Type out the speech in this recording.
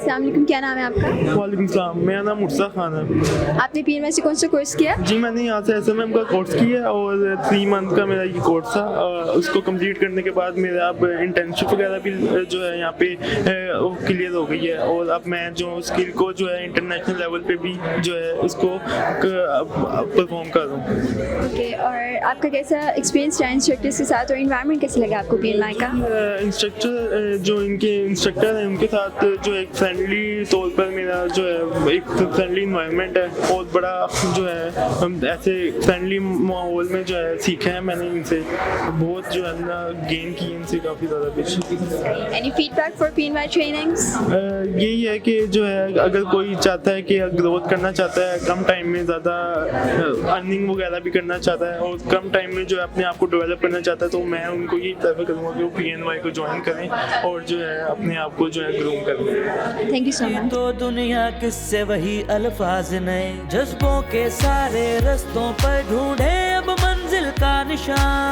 अस्सलाम वालेकुम, क्या नाम है आपका? वालेकुम सलाम, मेरा नाम मुर्सा खान है। आपने PNY से कौन सा कोर्स किया? जी मैंने यहाँ से SMM का कोर्स किया और 3 मंथ का मेरा ये कोर्स था। उसको कंप्लीट करने के बाद मेरा अब इंटर्नशिप वगैरह भी जो है यहाँ पे क्लियर हो गई है और अब मैं जो स्किल को जो है इंटरनेशनल लेवल पे भी जो है उसको परफॉर्म कर रहा हूँ। ओके, और आपका कैसा एक्सपीरियंस रहा इंस्ट्रक्टर्स के साथ और इन्वायरमेंट कैसा लगा आपको PNY का? इंस्ट्रक्टर जो इनके इंस्ट्रक्टर हैं उनके साथ जो एक फ्रेंडली तौर पर मेरा जो है एक फ्रेंडली इन्वायरमेंट है, बहुत बड़ा जो है हम ऐसे फ्रेंडली माहौल में जो है सीखे हैं मैंने इनसे, बहुत जो है ना गेन की इनसे काफ़ी ज़्यादा कुछ। Any feedback for PNY trainings? यही है कि जो है अगर कोई चाहता है कि ग्रोथ करना चाहता है, कम टाइम में ज़्यादा अर्निंग वगैरह भी करना चाहता है और कम टाइम में जो है अपने आप को डेवलप करना चाहता है, तो मैं उनको यही प्रेफर करूँगा कि वो PNY को ज्वाइन करें और जो है अपने आप को जो है ग्रूम करें। Thank you so much. तो दुनिया किससे वही अल्फाज नए, जज्बों के सारे रस्तों पर ढूंढे अब मंजिल का निशान।